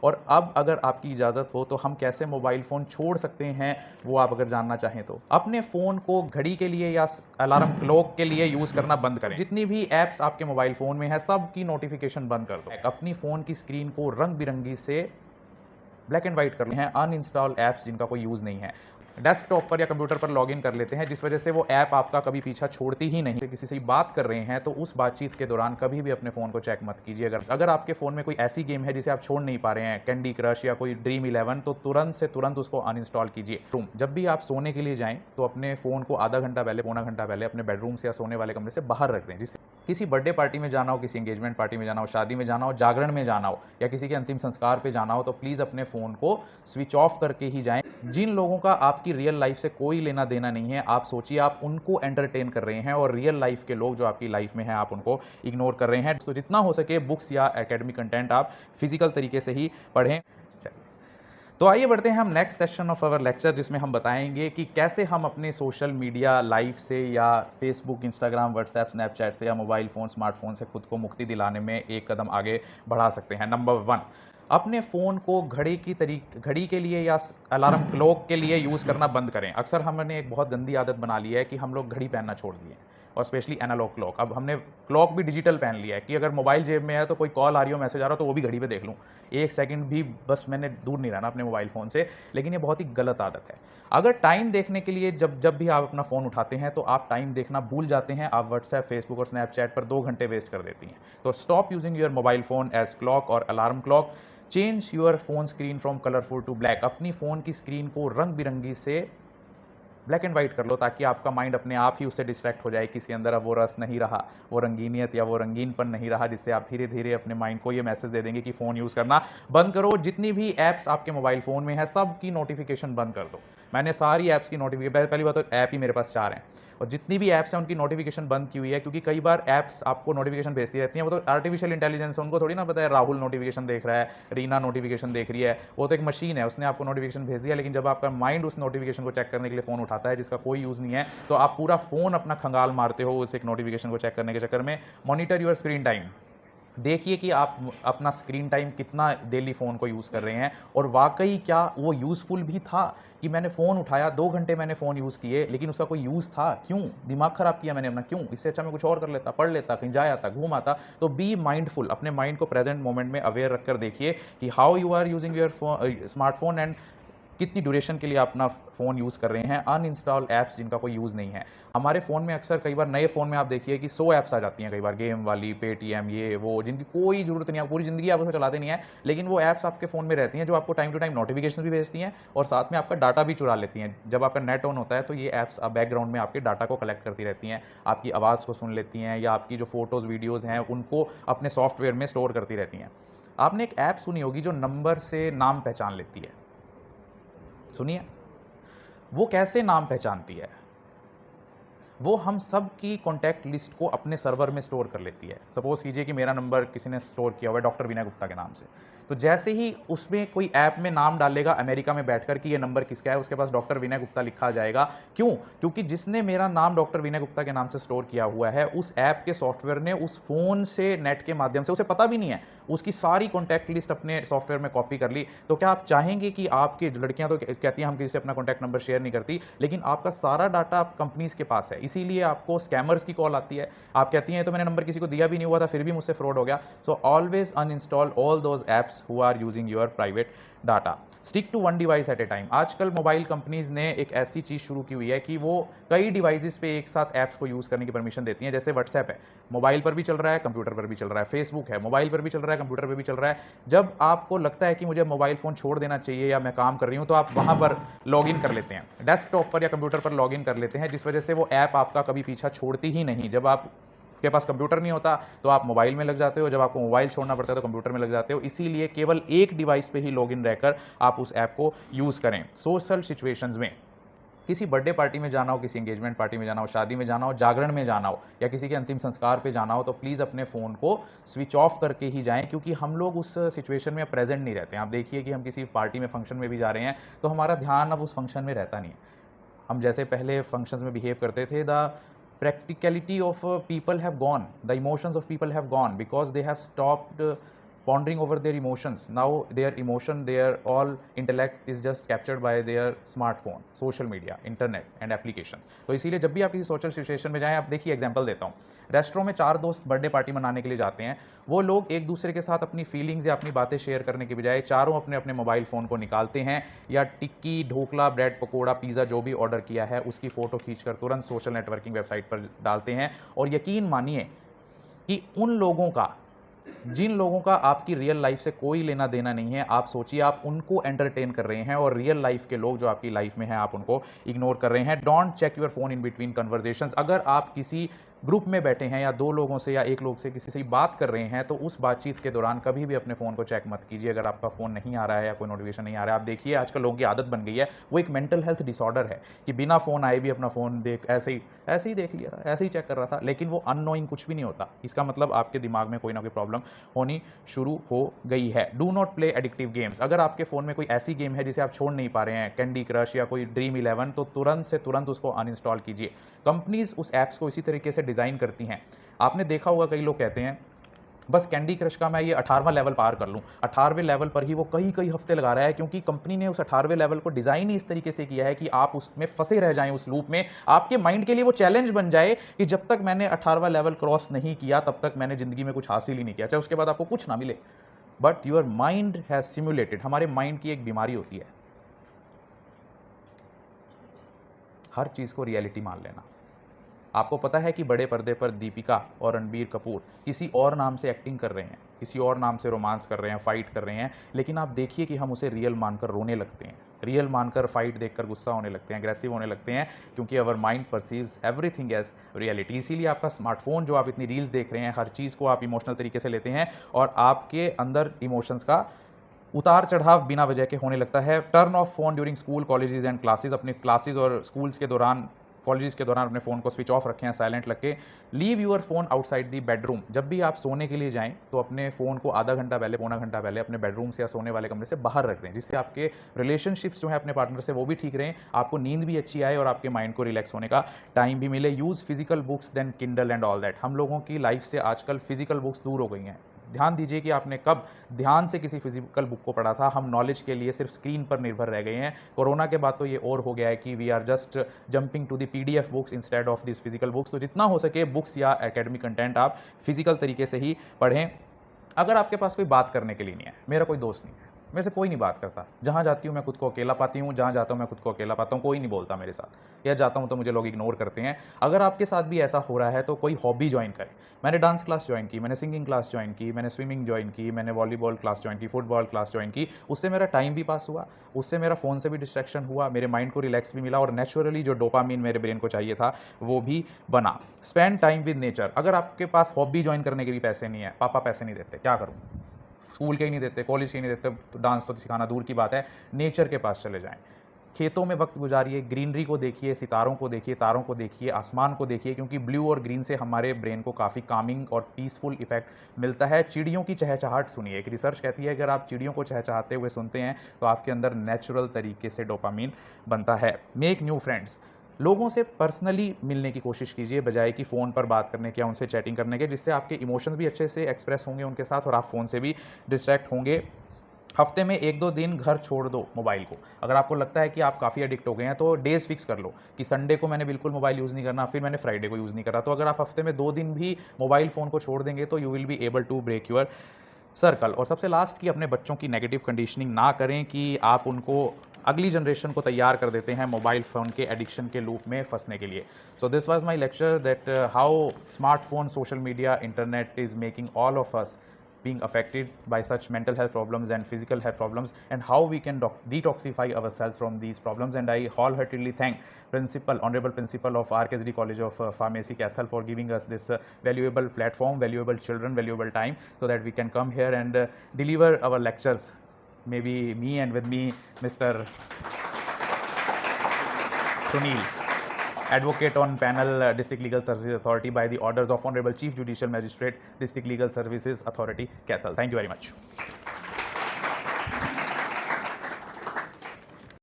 और अब अगर आपकी इजाज़त हो तो हम कैसे मोबाइल फ़ोन छोड़ सकते हैं, वो आप अगर जानना चाहें तो। अपने फ़ोन को घड़ी के लिए या अलार्म क्लॉक के लिए यूज़ करना बंद करें। जितनी भी ऐप्स आपके मोबाइल फ़ोन में है, सबकी नोटिफ़िकेशन बंद कर दो। अपनी फ़ोन की स्क्रीन को रंग-बिरंगी से ब्लैक एंड व्हाइट कर हैं, अनइंस्टॉल ऐप्स जिनका कोई यूज़ नहीं है। डेस्कटॉप पर या कंप्यूटर पर लॉगिन कर लेते हैं, जिस वजह से वो ऐप आपका कभी पीछा छोड़ती ही नहीं। किसी से बात कर रहे हैं तो उस बातचीत के दौरान कभी भी अपने फ़ोन को चेक मत कीजिए। अगर आपके फ़ोन में कोई ऐसी गेम है जिसे आप छोड़ नहीं पा रहे हैं, कैंडी क्रश या कोई ड्रीम 11, तो तुरंत से तुरंत उसको अनइंस्टॉल कीजिए। जब भी आप सोने के लिए जाएँ तो अपने फ़ोन को आधा घंटा पहले, पौना घंटा पहले अपने बेडरूम से या सोने वाले कमरे से बाहर रख दें। जिससे किसी बर्थडे पार्टी में जाना हो, किसी एंगेजमेंट पार्टी में जाना हो, शादी में जाना हो, जागरण में जाना हो या किसी के अंतिम संस्कार पे जाना हो, तो प्लीज़ अपने फ़ोन को स्विच ऑफ करके ही जाएँ। जिन लोगों का आपकी रियल लाइफ़ से कोई लेना-देना नहीं है, आप सोचिए आप उनको एंटरटेन कर रहे हैं और रियल लाइफ़ के लोग जो आपकी लाइफ़ में हैं, आप उनको इग्नोर कर रहे हैं। तो जितना हो सके बुक्स या एकेडमिक कंटेंट आप फिज़िकल तरीके से ही पढ़ें। तो आइए बढ़ते हैं हम next session of our lecture, जिसमें हम बताएंगे कि कैसे हम अपने सोशल मीडिया लाइफ से या फेसबुक, इंस्टाग्राम, व्हाट्सएप, स्नैपचैट से या मोबाइल फ़ोन, स्मार्टफ़ोन से खुद को मुक्ति दिलाने में एक कदम आगे बढ़ा सकते हैं। नंबर 1, अपने फ़ोन को घड़ी के लिए या अलार्म क्लॉक के लिए यूज़ करना बंद करें। अक्सर हमने एक बहुत गंदी आदत बना ली है कि हम लोग घड़ी पहनना छोड़ दिए और स्पेशली एनालॉग क्लॉक। अब हमने क्लॉक भी डिजिटल पहन लिया है कि अगर मोबाइल जेब में है तो कोई कॉल आ रही हो, मैसेज आ रहा हो, तो वो भी घड़ी पे देख लूँ। 1 सेकंड भी बस मैंने दूर नहीं रहना अपने मोबाइल फ़ोन से, लेकिन ये बहुत ही गलत आदत है। अगर टाइम देखने के लिए जब जब भी आप अपना फ़ोन उठाते हैं तो आप टाइम देखना भूल जाते हैं, आप व्हाट्सएप, फेसबुक और स्नैपचैट पर 2 घंटे वेस्ट कर देती हैं। तो stop using your mobile phone as clock और alarm clock. Change your phone screen from colourful to black. अपनी फ़ोन की स्क्रीन को रंग-बिरंगी से ब्लैक एंड व्हाइट कर लो, ताकि आपका माइंड अपने आप ही उससे डिस्ट्रैक्ट हो जाए कि इसके अंदर अब वो रस नहीं रहा, वो रंगीनियत या वो रंगीनपन नहीं रहा, जिससे आप धीरे-धीरे अपने माइंड को ये मैसेज दे देंगे कि फ़ोन यूज़ करना बंद करो। जितनी भी ऐप्स आपके मोबाइल फ़ोन में है, सबकी नोटिफ़िकेशन बंद कर दो। मैंने सारी ऐप्स की पहली बात तो ऐप ही मेरे पास 4 हैं और जितनी भी ऐप्स हैं उनकी नोटिफ़िकेशन बंद की हुई है, क्योंकि कई बार ऐप्स आपको नोटिफ़िकेशन भेजती रहती हैं। वो तो आर्टिफ़िशियल इंटेलिजेंस है, उनको थोड़ी ना पता है राहुल नोटिफ़िकेशन देख रहा है, रीना नोटिफ़िकेशन देख रही है। वो तो एक मशीन है, उसने आपको नोटिफ़िकेशन भेज दिया, लेकिन जब आपका माइंड उस नोटिफ़िकेशन को चेक करने के लिए फ़ोन उठाता है जिसका कोई यूज़ नहीं है, तो आप पूरा फ़ोन अपना खंगाल मारते हो उस एक नोटिफ़िकेशन को चेक करने के चक्कर में। Monitor your screen time. देखिए कि आप अपना स्क्रीन टाइम कितना डेली फ़ोन को यूज़ कर रहे हैं और वाक़ई क्या वो यूज़फुल भी था कि मैंने फ़ोन उठाया, 2 घंटे मैंने फ़ोन यूज़ किए, लेकिन उसका कोई यूज़ था? क्यों? दिमाग ख़राब किया मैंने अपना, क्यों? इससे अच्छा मैं कुछ और कर लेता, पढ़ लेता, कहीं जा आता, घूम आता। तो बी माइंडफुल, अपने माइंड को प्रेज़ेंट मोमेंट में अवेयर रखकर देखिए कि how you are using your smartphone and कितनी ड्यूरेशन के लिए आप अपना फ़ोन यूज़ कर रहे हैं। अनइंस्टॉल ऐप्स जिनका कोई यूज़ नहीं है। हमारे फ़ोन में अक्सर कई बार नए फ़ोन में आप देखिए कि 100 ऐप्स आ जाती हैं कई बार, गेम वाली, पेटीएम, ये वो, जिनकी कोई ज़रूरत नहीं है, पूरी ज़िंदगी आप उसको चलाते नहीं हैं, लेकिन वो ऐप्स आपके फ़ोन में रहती हैं जो आपको टाइम टू टाइम नोटिफ़िकेशन भी भेजती हैं और साथ में आपका डाटा भी चुरा लेती हैं। जब आपका नेट ऑन होता है तो ये ऐप्स बैकग्राउंड में आपके डाटा को कलेक्ट करती रहती हैं, आपकी आवाज़ को सुन लेती हैं या आपकी जो फ़ोटोज़, वीडियोज़ हैं उनको अपने सॉफ्टवेयर में स्टोर करती रहती हैं। आपने एक ऐप सुनी होगी जो नंबर से नाम पहचान लेती है, सुनिए? वो कैसे नाम पहचानती है? वो हम सब की कॉन्टैक्ट लिस्ट को अपने सर्वर में स्टोर कर लेती है। सपोज़ कीजिए कि मेरा नंबर किसी ने स्टोर किया हुआ है डॉक्टर विनय गुप्ता के नाम से। तो जैसे ही उसमें कोई ऐप में नाम डालेगा अमेरिका में बैठकर कि ये नंबर किसका है, उसके पास डॉक्टर विनय गुप्ता लिखा आ जाएगा। क्यों? क्योंकि जिसने मेरा नाम डॉक्टर विनय गुप्ता के नाम से स्टोर किया हुआ है, उस ऐप के सॉफ्टवेयर ने उस फ़ोन से नेट के माध्यम से, उसे पता भी नहीं है, उसकी सारी कॉन्टैक्ट लिस्ट अपने सॉफ्टवेयर में कॉपी कर ली। तो क्या आप चाहेंगे कि आपकी लड़कियाँ तो कहती हैं हम किसी से अपना कॉन्टैक्ट नंबर शेयर नहीं करती, लेकिन आपका सारा डाटा कंपनीज़ के पास है। इसीलिए आपको स्कैमर्स की कॉल आती है। आप कहती हैं, "ये तो मैंने नंबर किसी को दिया भी नहीं हुआ था, फिर भी मुझसे फ्रॉड हो गया।" So always uninstall all those apps who are using your private data. Stick to one device at a time. आजकल मोबाइल कंपनीज़ ने एक ऐसी चीज़ शुरू की हुई है कि वो कई डिवाइसेज़ पे एक साथ ऐप्स को यूज़ करने की परमिशन देती हैं। जैसे व्हाट्सएप है, मोबाइल पर भी चल रहा है, कंप्यूटर पर भी चल रहा है। फेसबुक है, मोबाइल पर भी चल रहा है, कंप्यूटर पे भी चल रहा है। जब आपको लगता है कि मुझे मोबाइल फ़ोन छोड़ देना चाहिए या मैं काम कर रही हूँ, तो आप वहाँ पर लॉगिन कर लेते हैं। डेस्कटॉप पर या कंप्यूटर पर लॉगिन कर लेते हैं, जिस वजह से वो ऐप आपका कभी पीछा छोड़ती ही नहीं। जब आप के पास कंप्यूटर नहीं होता तो आप मोबाइल में लग जाते हो, जब आपको मोबाइल छोड़ना पड़ता है तो कंप्यूटर में लग जाते हो। इसीलिए केवल एक डिवाइस पे ही लॉगिन रहकर आप उस ऐप को यूज़ करें। सोशल सिचुएशंस में किसी बर्थडे पार्टी में जाना हो, किसी एंगेजमेंट पार्टी में जाना हो, शादी में जाना हो, जागरण में जाना हो या किसी के अंतिम संस्कार पे जाना हो, तो प्लीज़ अपने फ़ोन को स्विच ऑफ करके ही जाएँ, क्योंकि हम लोग उस सिचुएशन में प्रेज़ेंट नहीं रहते हैं। आप देखिए कि हम किसी पार्टी में, फंक्शन में भी जा रहे हैं, तो हमारा ध्यान अब उस फंक्शन में रहता नहीं है। हम जैसे पहले फंक्शंस में बिहेव करते थे, the practicality of people have gone, the emotions of people have gone because they have stopped pondering over their emotions. Now their emotion, their all intellect is just captured by their smartphone, social media, internet and applications. तो इसीलिए जब भी आप किसी social situation में जाएं, आप देखिए एग्जांपल देता हूँ, रेस्टोरेंट में 4 दोस्त बर्थडे पार्टी मनाने के लिए जाते हैं, वो लोग एक दूसरे के साथ अपनी फीलिंग्स या अपनी बातें शेयर करने के बजाय चारों अपने अपने मोबाइल फ़ोन को निकालते हैं या टिक्की, ढोकला, ब्रेड पकोड़ा, पिज़्ज़ा जो भी ऑर्डर किया है उसकी फ़ोटो खींचकर तुरंत सोशल नेटवर्किंग वेबसाइट पर डालते हैं। और यकीन मानिए कि उन लोगों का, जिन लोगों का आपकी रियल लाइफ से कोई लेना देना नहीं है, आप सोचिए आप उनको एंटरटेन कर रहे हैं और रियल लाइफ के लोग जो आपकी लाइफ में हैं आप उनको इग्नोर कर रहे हैं। Don't check your phone in between conversations. अगर आप किसी ग्रुप में बैठे हैं या 2 लोगों से या 1 लोग से किसी से बात कर रहे हैं तो उस बातचीत के दौरान कभी भी अपने फ़ोन को चेक मत कीजिए। अगर आपका फ़ोन नहीं आ रहा है या कोई नोटिफिकेशन नहीं आ रहा है, आप देखिए आजकल लोगों की आदत बन गई है, वो एक मेंटल हेल्थ डिसऑर्डर है कि बिना फ़ोन आए भी अपना फ़ोन ऐसे ही देख लिया था, ऐसे ही चेक कर रहा था, लेकिन वो अननोइंग कुछ भी नहीं होता। इसका मतलब आपके दिमाग में कोई ना कोई प्रॉब्लम होनी शुरू हो गई है। Do not play addictive games. अगर आपके फ़ोन में कोई ऐसी गेम है जिसे आप छोड़ नहीं पा रहे हैं, कैंडी क्रश या कोई ड्रीम 11, तो तुरंत से तुरंत उसको अनइंस्टॉल कीजिए। कंपनीज उस ऐप्स को इसी तरीके से डिज़ाइन करती हैं। आपने देखा होगा कई लोग कहते हैं बस कैंडी क्रश का मैं ये 18वां लेवल पार कर लूँ, 18वें लेवल पर ही वो कई हफ्ते लगा रहा है, क्योंकि कंपनी ने उस 18वें लेवल को डिज़ाइन ही इस तरीके से किया है कि आप उसमें फंसे रह जाएं, उस लूप में। आपके माइंड के लिए वो चैलेंज बन जाए कि जब तक मैंने 18वां लेवल क्रॉस नहीं किया तब तक मैंने ज़िंदगी में कुछ हासिल ही नहीं किया, चाहे उसके बाद आपको कुछ ना मिले। But your mind has simulated, हमारे माइंड की एक बीमारी होती है हर चीज़ को रियलिटी मान लेना। आपको पता है कि बड़े पर्दे पर दीपिका और रणबीर कपूर किसी और नाम से एक्टिंग कर रहे हैं, किसी और नाम से रोमांस कर रहे हैं, फाइट कर रहे हैं, लेकिन आप देखिए कि हम उसे रियल मानकर रोने लगते हैं, रियल मानकर फाइट देखकर गुस्सा होने लगते हैं, अग्रेसिव होने लगते हैं, क्योंकि our mind perceives everything as reality. इसीलिए आपका स्मार्टफोन, जो आप इतनी रील्स देख रहे हैं, हर चीज़ को आप इमोशनल तरीके से लेते हैं और आपके अंदर इमोशंस का उतार चढ़ाव बिना वजह के होने लगता है। Turn off phone during school, colleges and classes. अपने क्लासेस और स्कूल्स के दौरान, कॉलेजेस के दौरान अपने फ़ोन को स्विच ऑफ रखें, साइलेंट रख के। Leave your phone outside the bedroom. जब भी आप सोने के लिए जाएं तो अपने फ़ोन को आधा घंटा पहले, पौना घंटा पहले अपने बेडरूम से या सोने वाले कमरे से बाहर रख दें, जिससे आपके रिलेशनशिप्स जो है अपने पार्टनर से वो भी ठीक रहें, आपको नींद भी अच्छी आए और आपके माइंड को रिलैक्स होने का टाइम भी मिले। Use physical books than Kindle and all that. हम लोगों की लाइफ से आजकल फिजिकल बुक्स दूर हो गई हैं। ध्यान दीजिए कि आपने कब ध्यान से किसी फिजिकल बुक को पढ़ा था। हम नॉलेज के लिए सिर्फ स्क्रीन पर निर्भर रह गए हैं। कोरोना के बाद तो ये और हो गया है कि we are just jumping to the PDF books instead of this physical books. तो जितना हो सके बुक्स या एकेडमिक कंटेंट आप फिजिकल तरीके से ही पढ़ें। अगर आपके पास कोई बात करने के लिए नहीं है, मेरा कोई दोस्त नहीं है, मेरे से कोई नहीं बात करता, जहाँ जाती हूँ मैं खुद को अकेला पाती हूँ, जहाँ जाता हूँ मैं खुद को अकेला पाता हूँ, कोई नहीं बोलता मेरे साथ, या जाता हूँ तो मुझे लोग इग्नोर करते हैं। अगर आपके साथ भी ऐसा हो रहा है तो कोई हॉबी ज्वाइन करें। मैंने डांस क्लास ज्वाइन की, मैंने सिंगिंग क्लास ज्वाइन की, मैंने स्विमिंग ज्वाइन की, मैंने वॉलीबॉल क्लास ज्वाइन की, फुटबॉल क्लास ज्वाइन की। उससे मेरा टाइम भी पास हुआ, उससे मेरा फ़ोन से भी डिस्ट्रैक्शन हुआ, मेरे माइंड को रिलैक्स भी मिला और नेचुरली जो डोपामिन मेरे ब्रेन को चाहिए था वो भी बना। Spend time with nature. अगर आपके पास हॉबी ज्वाइन करने के भी पैसे नहीं है, पापा पैसे नहीं देते, क्या करूँ, स्कूल के ही नहीं देते, कॉलेज के ही नहीं देते, तो डांस तो सिखाना दूर की बात है। नेचर के पास चले जाएं, खेतों में वक्त गुजारिए, ग्रीनरी को देखिए, सितारों को देखिए, तारों को देखिए, आसमान को देखिए, क्योंकि ब्लू और ग्रीन से हमारे ब्रेन को काफ़ी कामिंग और पीसफुल इफेक्ट मिलता है। चिड़ियों की चहचहाट सुनिए। एक रिसर्च कहती है अगर आप चिड़ियों को चहचहाते हुए सुनते हैं तो आपके अंदर नेचुरल तरीके से डोपामिन बनता है। Make new friends. लोगों से पर्सनली मिलने की कोशिश कीजिए बजाय कि फ़ोन पर बात करने के या उनसे चैटिंग करने के, जिससे आपके इमोशंस भी अच्छे से एक्सप्रेस होंगे उनके साथ और आप फ़ोन से भी डिस्ट्रैक्ट होंगे। हफ्ते में 1-2 दिन घर छोड़ दो मोबाइल को। अगर आपको लगता है कि आप काफ़ी एडिक्ट हो गए हैं तो डेज़ फिक्स कर लो कि संडे को मैंने बिल्कुल मोबाइल यूज़ नहीं करना, फिर मैंने फ्राइडे को यूज़ नहीं करा। तो अगर आप हफ्ते में 2 दिन भी मोबाइल फ़ोन को छोड़ देंगे तो you will be able to break your circle. और सबसे लास्ट कि अपने बच्चों की नेगेटिव कंडीशनिंग ना करें कि आप उनको, अगली जनरेशन को तैयार कर देते हैं मोबाइल फ़ोन के एडिक्शन के लूप में फंसने के लिए। So this was my lecture that how smartphone, social media, internet is making all of us being affected by such mental health problems and physical health problems, and how we can detoxify ourselves from these problems. And I wholeheartedly thank Honorable Principal of RKSD College of Pharmacy, Kathal, for giving us this valuable platform, valuable children, valuable time, so that we can come here and deliver our lectures. Maybe me and with me, Mr. Sunil, Advocate on panel, District Legal Services Authority, by the orders of Honorable Chief Judicial Magistrate, District Legal Services Authority, Kathal. Thank you very much.